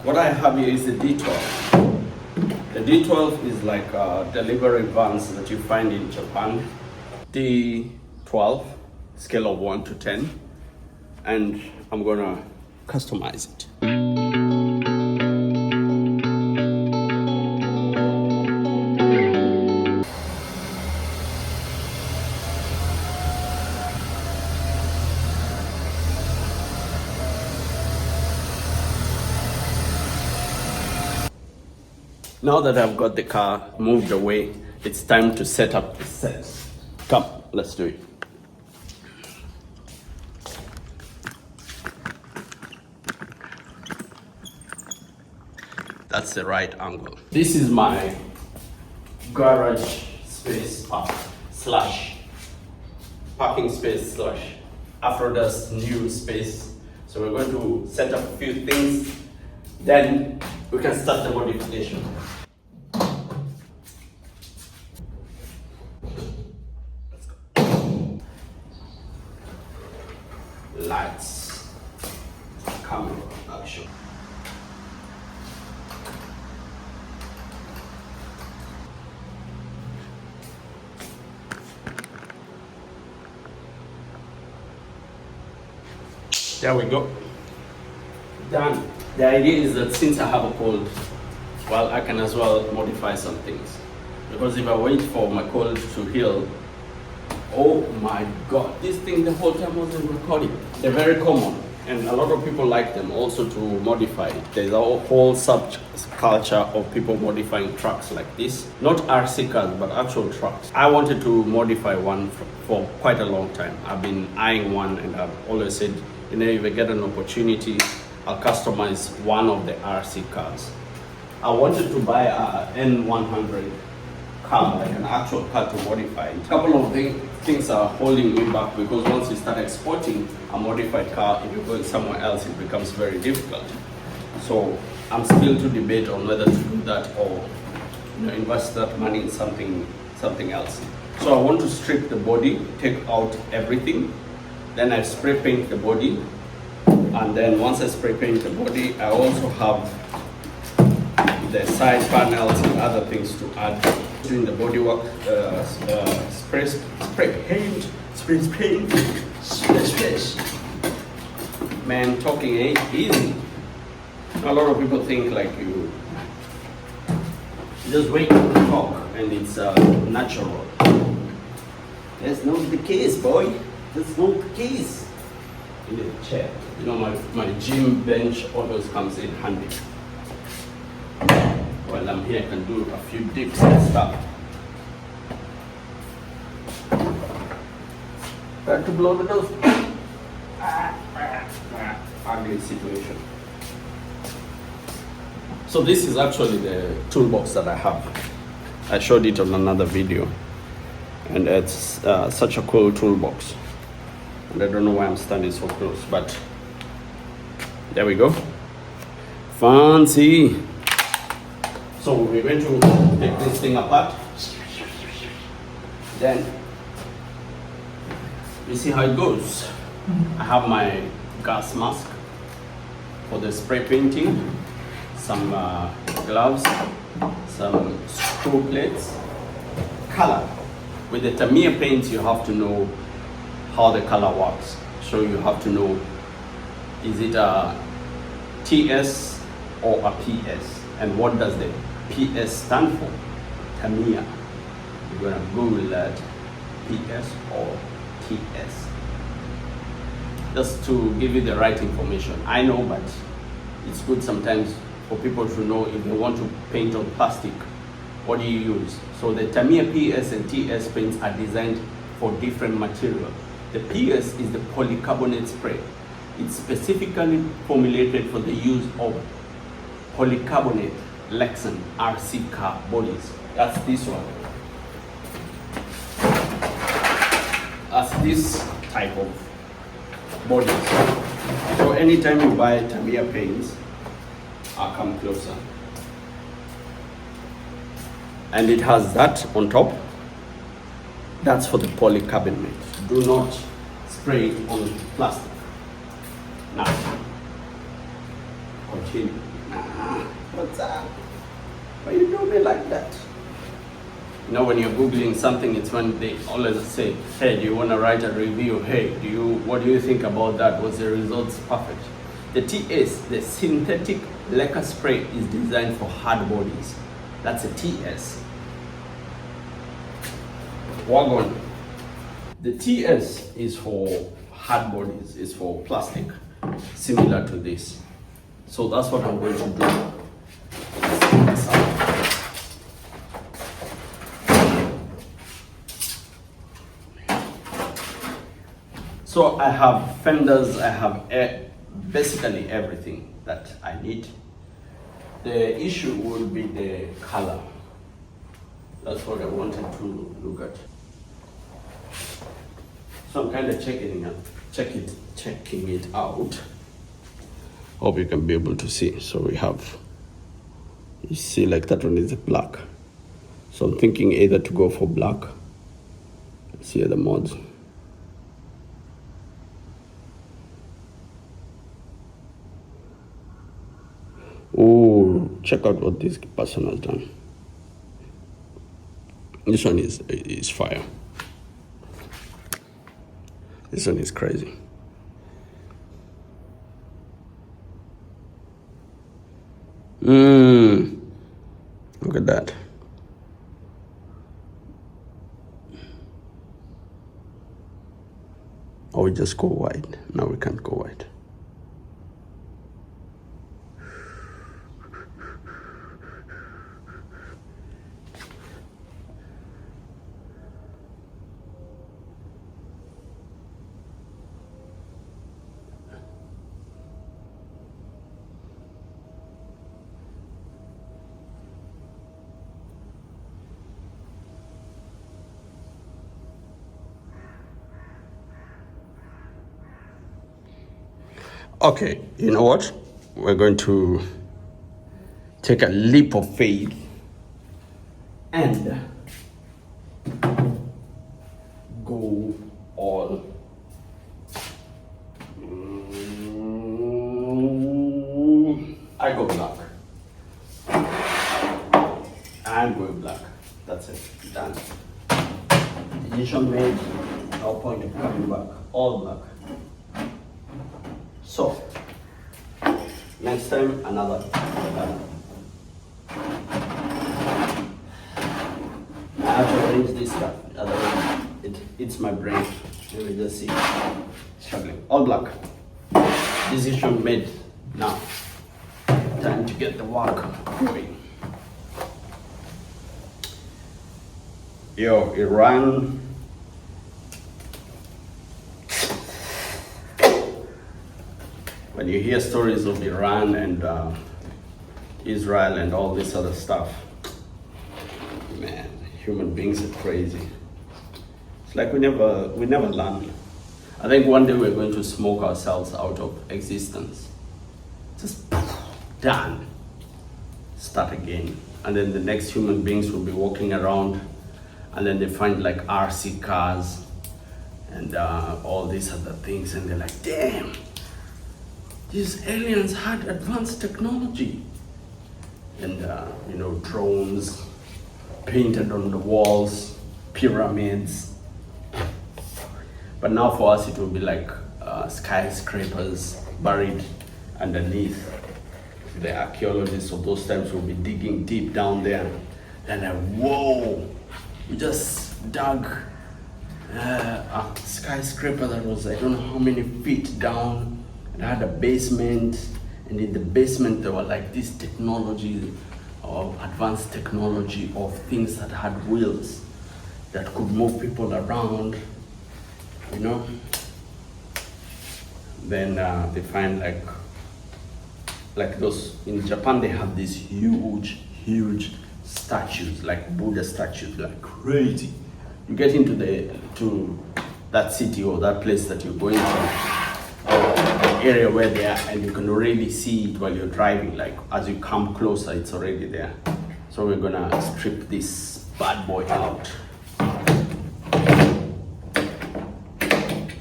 What I have here is the D12. The D12 is like delivery vans that you find in Japan. D12, scale of 1 to 10, and I'm gonna customize it. Now that I've got the car moved away, it's time to set up the set. Come, let's do it. That's the right angle. This is my garage space slash parking space slash Aphrodite's new space. So we're going to set up a few things, then we can start the modification. Let's go. Lights, camera, action. There we go. Done. The idea is that since I have a cold, well, I can as well modify some things. Because if I wait for my cold to heal, oh my God, this thing the whole time wasn't recording. They're very common, and a lot of people like them also to modify it. There's a whole subculture of people modifying trucks like this. Not RC cars, but actual trucks. I wanted to modify one for quite a long time. I've been eyeing one, and I've always said, you know, if I get an opportunity, I'll customize one of the RC cars. I wanted to buy a N100 car, like an actual car to modify. A couple of things are holding me back, because once you start exporting a modified car, if you're going somewhere else, it becomes very difficult. So I'm still to debate on whether to do that or, you know, invest that money in something else. So I want to strip the body, take out everything, then I spray paint the body. And then once I spray paint the body, I also have the side panels and other things to add. Doing the bodywork, spray paint. Man, talking ain't easy. A lot of people think like you just wait to talk and it's natural. That's not the case, boy. That's not the case. In the chair. You know, my gym bench always comes in handy. While I'm here, I can do a few dips and stuff. Try to blow the nose. Ugly situation. So this is actually the toolbox that I have. I showed it on another video. And it's such a cool toolbox. And I don't know why I'm standing so close, but there we go. Fancy. So we're going to take this thing apart. Then you see how it goes. I have my gas mask for the spray painting, some gloves, some screw plates, color. With the Tamiya paints, you have to know how the color works. So you have to know, is it a TS or a PS? And what does the PS stand for? Tamiya. You're gonna Google that, PS or TS. Just to give you the right information. I know, but it's good sometimes for people to know if they want to paint on plastic, what do you use? So the Tamiya PS and TS paints are designed for different materials. The PS is the polycarbonate spray. It's specifically formulated for the use of polycarbonate Lexan RC car bodies. That's this one. That's this type of bodies. So anytime you buy Tamiya paints, I'll come closer. And it has that on top. That's for the polycarbonate. Do not spray on plastic. Now, continue. What's up? Why you doing it like that? You know, when you're Googling something, it's when they always say, hey, do you want to write a review? Hey, what do you think about that? Was the results perfect? The TS, the synthetic lacquer spray, is designed for hard bodies. That's a TS. Wagon. The TS is for hard bodies, is for plastic, similar to this. So that's what I'm going to do. So I have fenders, I have basically everything that I need. The issue will be the color. That's what I wanted to look at. So I'm kind of checking it out. Hope you can be able to see. So we have, you see, like that one is black. So I'm thinking either to go for black. Let's see the mods. Oh, check out what this person has done. This one is fire. This one is crazy. Look at that. Or we just go wide. No, we can't go wide. Okay, you know what? We're going to take a leap of faith and go all I go black. I'm going black. That's it. Done. Decision made. No point of coming back. All black. So, next time, another. I have to arrange this stuff, otherwise it's my brain. You will just see, struggling. All black. Decision made. Now, time to get the work going. Yo, Iran. When you hear stories of Iran and Israel and all this other stuff, man, human beings are crazy. It's like we never learn. I think one day we're going to smoke ourselves out of existence. Just done. Start again. And then the next human beings will be walking around, and then they find like RC cars and all these other things, and they're like, damn, these aliens had advanced technology. And drones painted on the walls, pyramids. But now for us it will be like skyscrapers buried underneath. The archaeologists of those times will be digging deep down there. And whoa, we just dug a skyscraper that was, I don't know how many feet down. It had a basement, and in the basement there were like this technology, of advanced technology of things that had wheels that could move people around, you know. Then they find like those in Japan. They have these huge statues, like Buddha statues, like crazy. You get into that city or that place that you're going to, or the area where they are, and you can already see it while you're driving. Like as you come closer, it's already there. So we're gonna strip this bad boy out.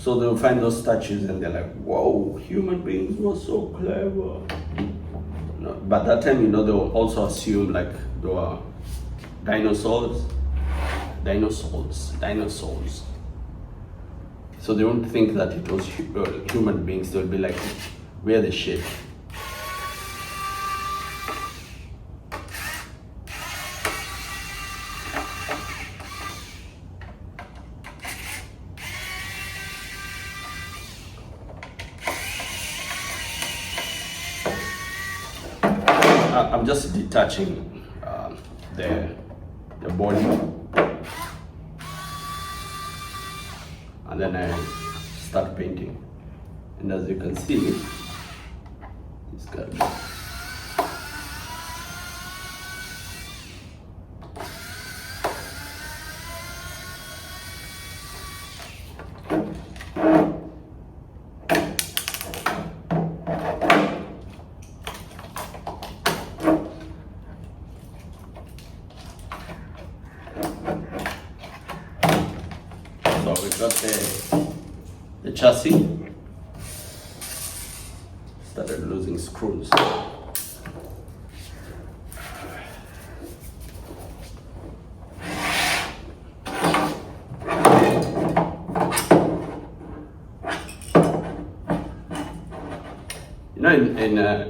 So they'll find those statues and they're like, whoa, human beings were so clever. No, but that time, you know, they'll also assume like they were dinosaurs. So they won't think that it was human beings. They'll be like, we're the shit. I'm just detaching the body, and then I start painting. And as you can see, it's got we've got the chassis. Started losing screws. You know,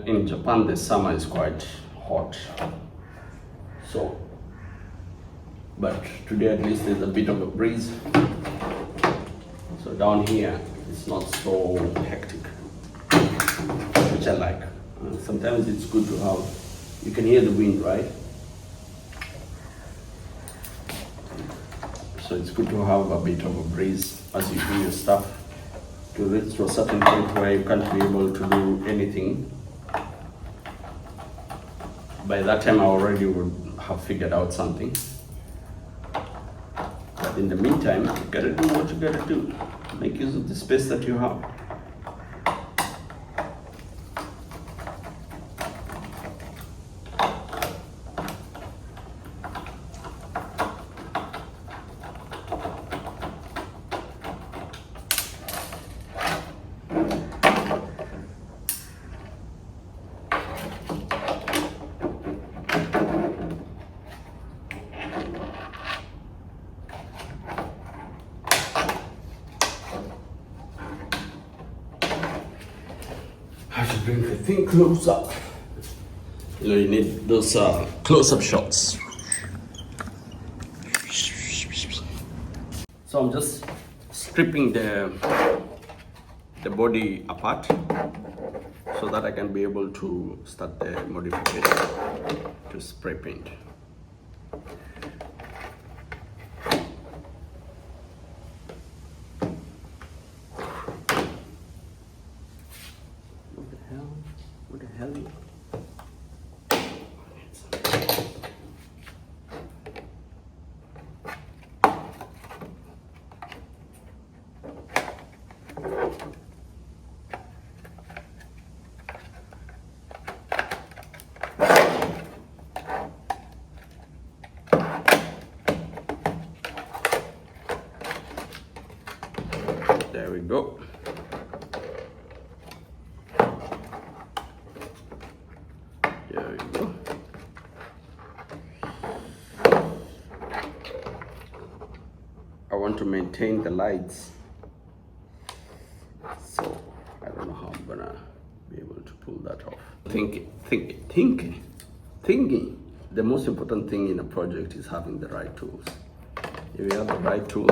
in Japan, the summer is quite hot. So, but today at least there's a bit of a breeze. So down here, it's not so hectic, which I like. Sometimes it's good to have, you can hear the wind, right? So it's good to have a bit of a breeze as you do your stuff to reach to a certain point where you can't be able to do anything. By that time, I already would have figured out something. But in the meantime, you gotta do what you gotta do. Make use of the space that you have. I have to bring the thing close up. You know, you need those close-up shots. So I'm just stripping the body apart so that I can be able to start the modification to spray paint. What the hell? There we go. There we go. I want to maintain the lights, so I don't know how I'm gonna be able to pull that off. Thinking. The most important thing in a project is having the right tools. If you have the right tools,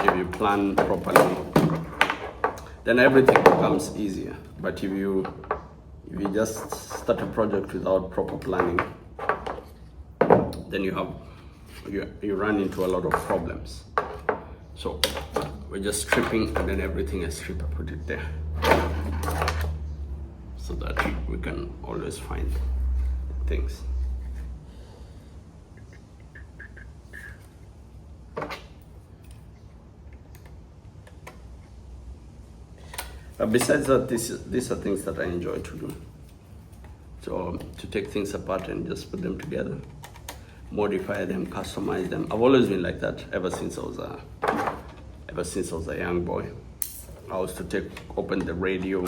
if you plan properly, then everything becomes easier. But if you just start a project without proper planning, then you run into a lot of problems. So we're just stripping, and then everything is stripped. I put it there so that we can always find things. But besides that, these are things that I enjoy to do. So to take things apart and just put them together, modify them, customize them. I've always been like that ever since I was a young boy. I was to open the radio,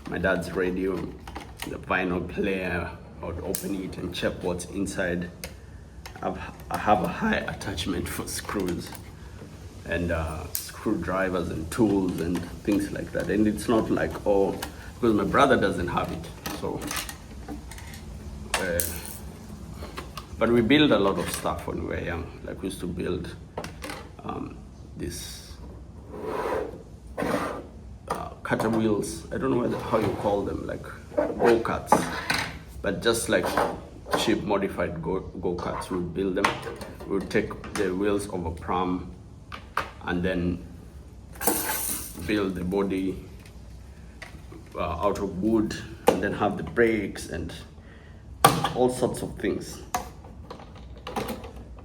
my dad's radio, the vinyl player. I would open it and check what's inside. I have a high attachment for screws and screwdrivers and tools and things like that. And it's not like, oh, because my brother doesn't have it. So, but we build a lot of stuff when we were young. Like we used to build these cutter wheels. I don't know how you call them, like go-karts, but just like cheap modified go-karts. We would build them. We would take the wheels of a pram and then build the body out of wood, and then have the brakes and all sorts of things.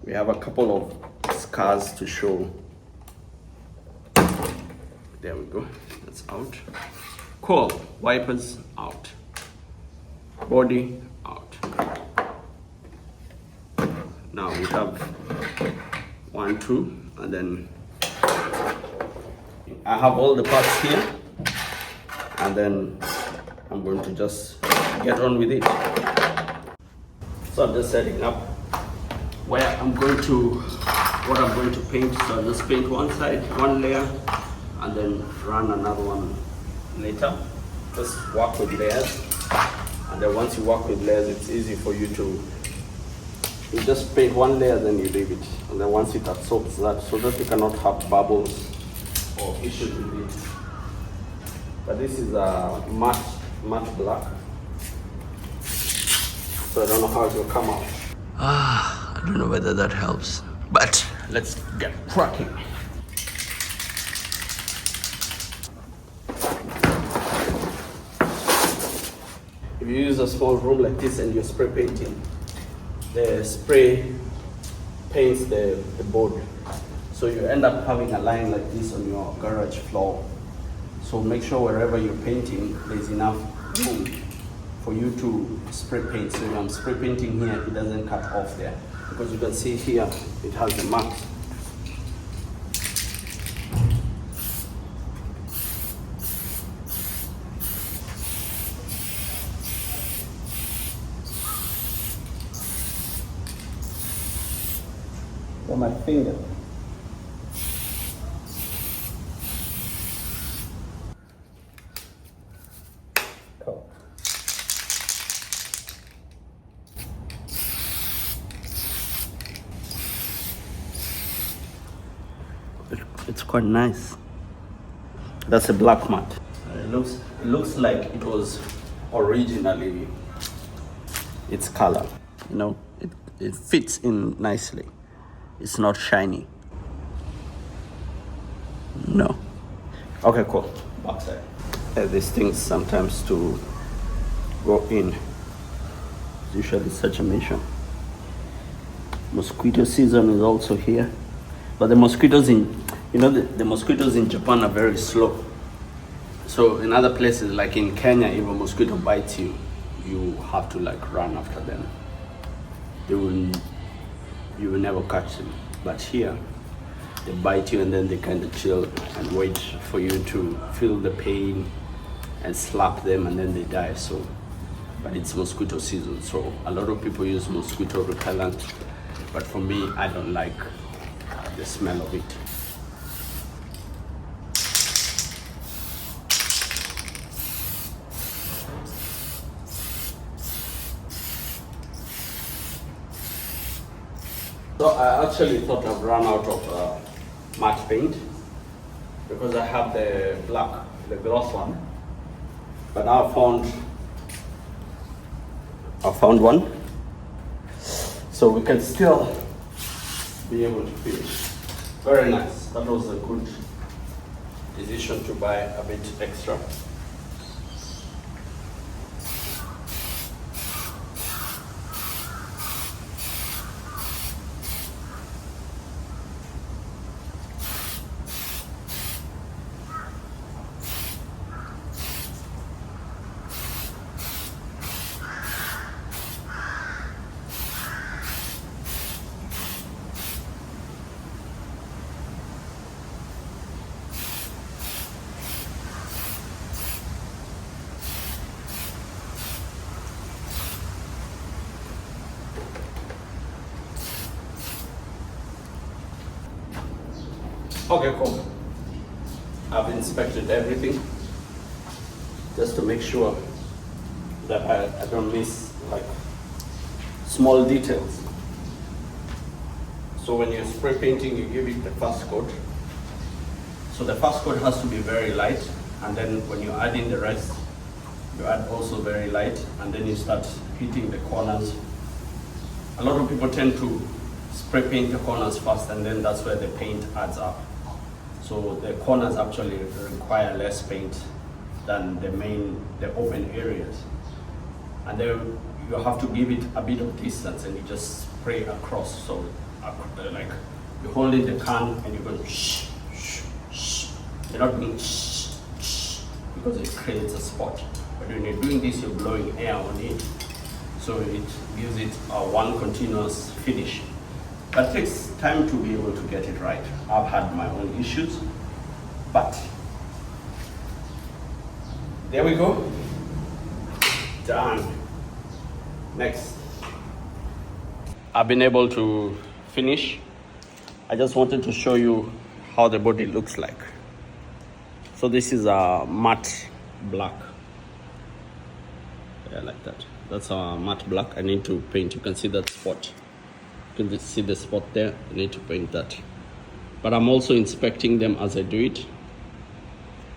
We have a couple of scars to show. There we go, that's out. Cool, wipers out, body out. Now we have 1, 2, and then I have all the parts here, and then I'm going to just get on with it. So I'm just setting up where what I'm going to paint. So I'll just paint one side, one layer, and then run another one later. Just work with layers, and then once you work with layers, it's easy for you to just paint one layer, then you leave it, and then once it absorbs that, so that you cannot have bubbles or issues with it. But this is a matte black, so I don't know how it will come out. I don't know whether that helps, but let's get cracking. If you use a small room like this and you're spray painting, the spray paints the board. So you end up having a line like this on your garage floor. So make sure wherever you're painting, there's enough room for you to spray paint. So if I'm spray painting here, it doesn't cut off there. Because you can see here, it has the marks. On my finger. Cool. It's quite nice. That's a black mat. It looks like it was originally its color. You know, it fits in nicely. It's not shiny. No. Okay, cool. Backside. These things sometimes to go in. Usually such a mission. Mosquito season is also here. But the mosquitoes the mosquitoes in Japan are very slow. So in other places, like in Kenya, if a mosquito bites you, you have to like run after them. You will never catch them. But here, they bite you and then they kind of chill and wait for you to feel the pain and slap them and then they die. So, but it's mosquito season, so a lot of people use mosquito repellent. But for me, I don't like the smell of it. So I actually thought I've run out of matte paint because I have the black, the gloss one. But now I found one. So we can still be able to finish. Very nice. That was a good decision to buy a bit extra. Okay, cool. I've inspected everything just to make sure that I don't miss like small details. So when you're spray painting, you give it the first coat. So the first coat has to be very light, and then when you add in the rest, you add also very light, and then you start hitting the corners. A lot of people tend to spray paint the corners first, and then that's where the paint adds up. So the corners actually require less paint than the open areas. And then you have to give it a bit of distance, and you just spray across. So like you're holding the can and you're going shh, shh, shh. You're not doing shh, shh, because it creates a spot. But when you're doing this, you're blowing air on it. So it gives it one continuous finish. That takes time to be able to get it right. I've had my own issues, but there we go. Done. Next. I've been able to finish. I just wanted to show you how the body looks like. So this is a matte black. Yeah, like that. That's a matte black. I need to paint. You can see that spot. You can see the spot there. I need to paint that. But I'm also inspecting them as I do it.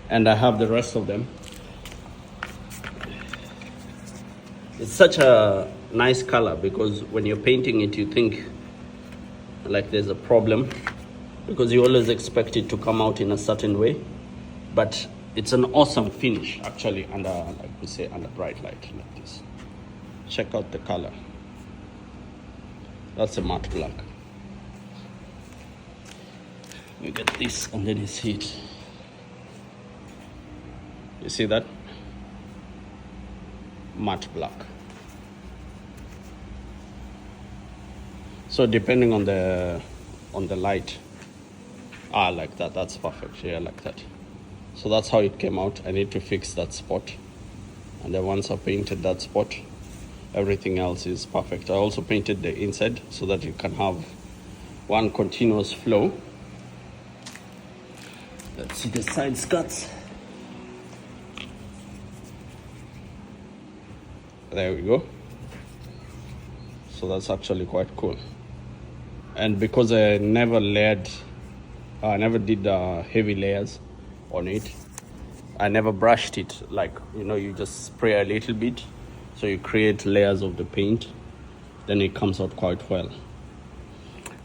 And I have the rest of them. It's such a nice color because when you're painting it, you think like there's a problem because you always expect it to come out in a certain way. But it's an awesome finish actually under, like we say, under bright light like this. Check out the color. That's a matte black. We get this and then you see it. You see that? Matte black. So depending on the light, like that, that's perfect. Yeah, like that. So that's how it came out. I need to fix that spot, and then once I painted that spot, everything else is perfect. I also painted the inside so that you can have one continuous flow. Let's see the side skirts. There we go. So that's actually quite cool. And because I never did heavy layers on it, I never brushed it, like, you know, you just spray a little bit, so you create layers of the paint, then it comes out quite well.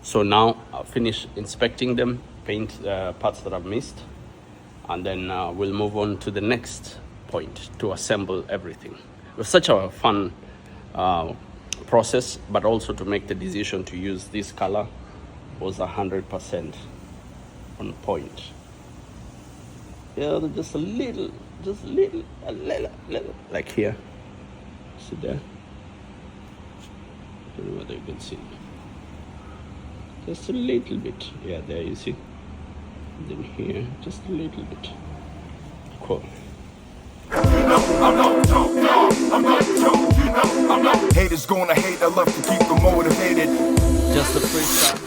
So now I'll finish inspecting them, paint the parts that I've missed, and then we'll move on to the next point to assemble everything. It was such a fun process, but also to make the decision to use this color was 100% on point. Yeah, just a little, like here. See there? I don't know whether you can see. Just a little bit. Yeah, there you see. And then here, just a little bit. Cool. Haters gonna hate, I love to keep them motivated. Just a freestyle.